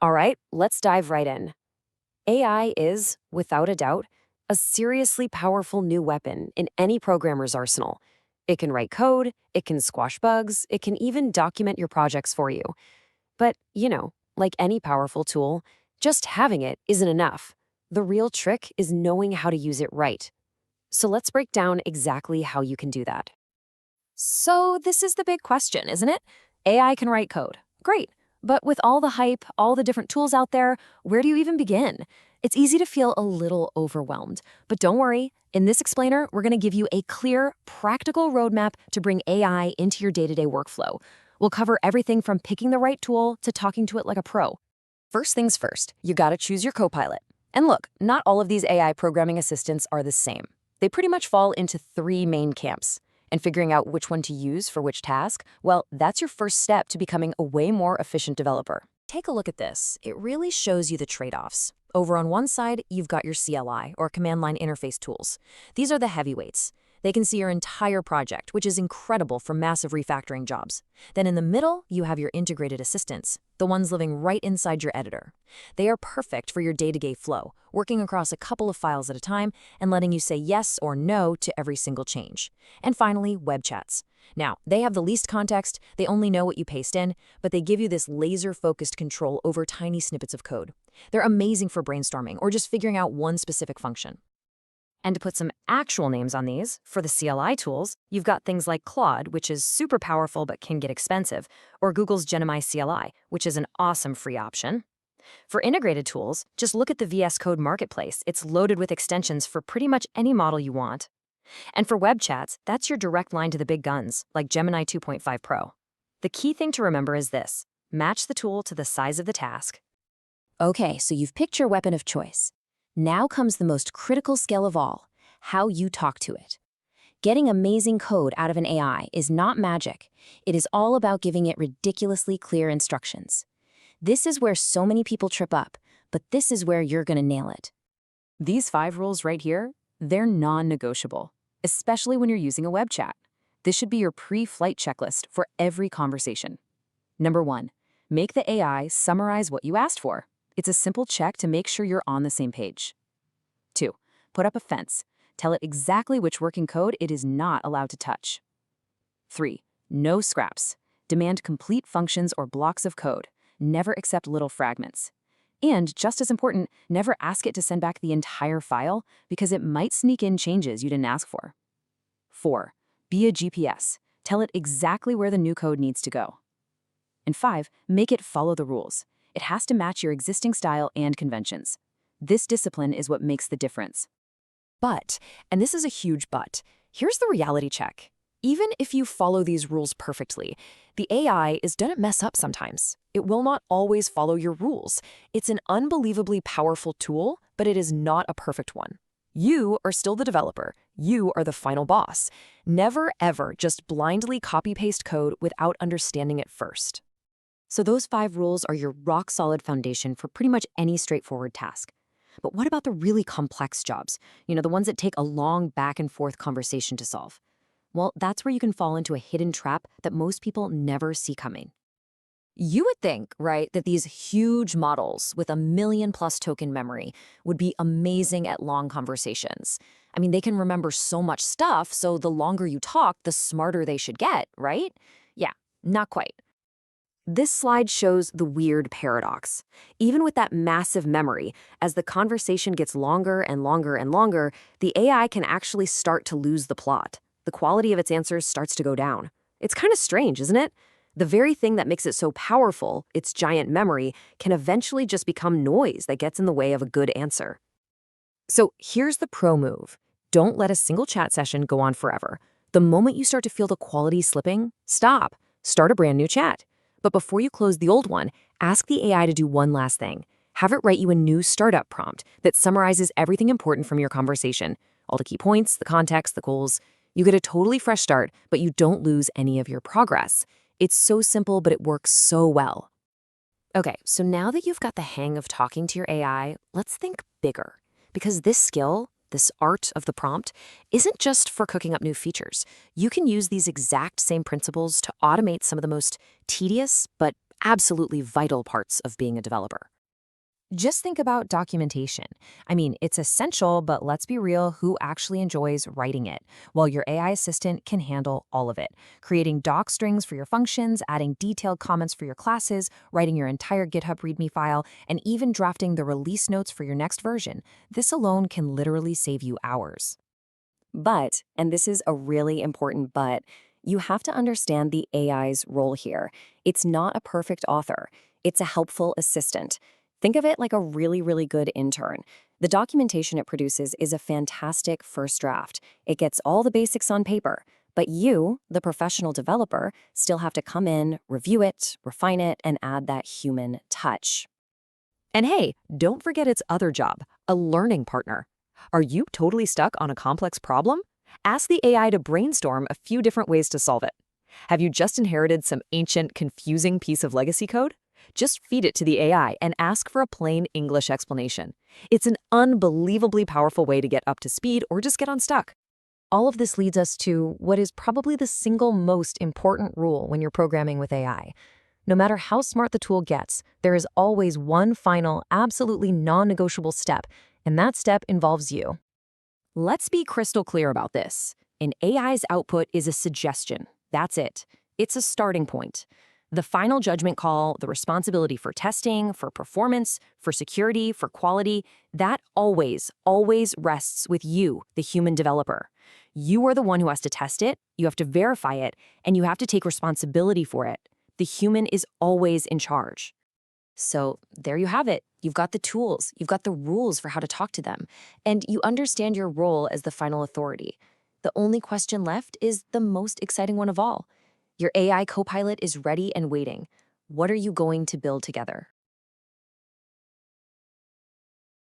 All right, let's dive right in. AI is, without a doubt, a seriously powerful new weapon in any programmer's arsenal. It can write code, it can squash bugs, it can even document your projects for you. But, like any powerful tool, just having it isn't enough. The real trick is knowing how to use it right. So let's break down exactly how you can do that. So, this is the big question, isn't it? AI can write code. Great. But with all the hype, all the different tools out there, where do you even begin? It's easy to feel a little overwhelmed. But don't worry, in this explainer, we're going to give you a clear, practical roadmap to bring AI into your day-to-day workflow. We'll cover everything from picking the right tool to talking to it like a pro. First things first, you gotta choose your copilot. And look, not all of these AI programming assistants are the same. They pretty much fall into three main camps. And figuring out which one to use for which task, well, that's your first step to becoming a way more efficient developer. Take a look at this. It really shows you the trade-offs. Over on one side, you've got your CLI, or command line interface tools. These are the heavyweights. They can see your entire project, which is incredible for massive refactoring jobs. Then in the middle, you have your integrated assistants, the ones living right inside your editor. They are perfect for your day-to-day flow, working across a couple of files at a time and letting you say yes or no to every single change. And finally, web chats. Now, they have the least context, they only know what you paste in, but they give you this laser-focused control over tiny snippets of code. They're amazing for brainstorming or just figuring out one specific function. And to put some actual names on these, for the CLI tools, you've got things like Claude, which is super powerful but can get expensive, or Google's Gemini CLI, which is an awesome free option. For integrated tools, just look at the VS Code Marketplace. It's loaded with extensions for pretty much any model you want. And for web chats, that's your direct line to the big guns, like Gemini 2.5 Pro. The key thing to remember is this: match the tool to the size of the task. Okay, so you've picked your weapon of choice. Now comes the most critical skill of all: how you talk to it. Getting amazing code out of an AI is not magic. It is all about giving it ridiculously clear instructions. This is where so many people trip up, but this is where you're gonna nail it. These 5 rules right here, they're non-negotiable, especially when you're using a web chat. This should be your pre-flight checklist for every conversation. Number 1, make the AI summarize what you asked for. It's a simple check to make sure you're on the same page. 2, put up a fence. Tell it exactly which working code it is not allowed to touch. 3, no scraps. Demand complete functions or blocks of code. Never accept little fragments. And, just as important, never ask it to send back the entire file because it might sneak in changes you didn't ask for. 4, be a GPS. Tell it exactly where the new code needs to go. And 5, make it follow the rules. It has to match your existing style and conventions. This discipline is what makes the difference. But, and this is a huge but, here's the reality check. Even if you follow these rules perfectly, the AI is gonna mess up sometimes. It will not always follow your rules. It's an unbelievably powerful tool, but it is not a perfect one. You are still the developer. You are the final boss. Never, ever just blindly copy-paste code without understanding it first. So those 5 rules are your rock-solid foundation for pretty much any straightforward task. But what about the really complex jobs? The ones that take a long back-and-forth conversation to solve. Well, that's where you can fall into a hidden trap that most people never see coming. You would think, right, that these huge models with a million-plus token memory would be amazing at long conversations. I mean, they can remember so much stuff, so the longer you talk, the smarter they should get, right? Yeah, not quite. This slide shows the weird paradox. Even with that massive memory, as the conversation gets longer and longer and longer, the AI can actually start to lose the plot. The quality of its answers starts to go down. It's kind of strange, isn't it? The very thing that makes it so powerful, its giant memory, can eventually just become noise that gets in the way of a good answer. So here's the pro move. Don't let a single chat session go on forever. The moment you start to feel the quality slipping, stop. Start a brand new chat. But before you close the old one, ask the AI to do one last thing. Have it write you a new startup prompt that summarizes everything important from your conversation. All the key points, the context, the goals. You get a totally fresh start, but you don't lose any of your progress. It's so simple, but it works so well. Okay, so now that you've got the hang of talking to your AI, let's think bigger. Because this skill, this art of the prompt, isn't just for cooking up new features. You can use these exact same principles to automate some of the most tedious but absolutely vital parts of being a developer. Just think about documentation. I mean, it's essential, but let's be real, who actually enjoys writing it? Well, your AI assistant can handle all of it. Creating doc strings for your functions, adding detailed comments for your classes, writing your entire GitHub README file, and even drafting the release notes for your next version. This alone can literally save you hours. But, and this is a really important but, you have to understand the AI's role here. It's not a perfect author. It's a helpful assistant. Think of it like a really, really good intern. The documentation it produces is a fantastic first draft. It gets all the basics on paper. But you, the professional developer, still have to come in, review it, refine it, and add that human touch. And hey, don't forget its other job, a learning partner. Are you totally stuck on a complex problem? Ask the AI to brainstorm a few different ways to solve it. Have you just inherited some ancient, confusing piece of legacy code? Just feed it to the AI and ask for a plain English explanation. It's an unbelievably powerful way to get up to speed or just get unstuck. All of this leads us to what is probably the single most important rule when you're programming with AI. No matter how smart the tool gets, there is always one final, absolutely non-negotiable step, and that step involves you. Let's be crystal clear about this. An AI's output is a suggestion. That's it. It's a starting point. The final judgment call, the responsibility for testing, for performance, for security, for quality, that always, always rests with you, the human developer. You are the one who has to test it, you have to verify it, and you have to take responsibility for it. The human is always in charge. So there you have it. You've got the tools, you've got the rules for how to talk to them, and you understand your role as the final authority. The only question left is the most exciting one of all. Your AI copilot is ready and waiting. What are you going to build together?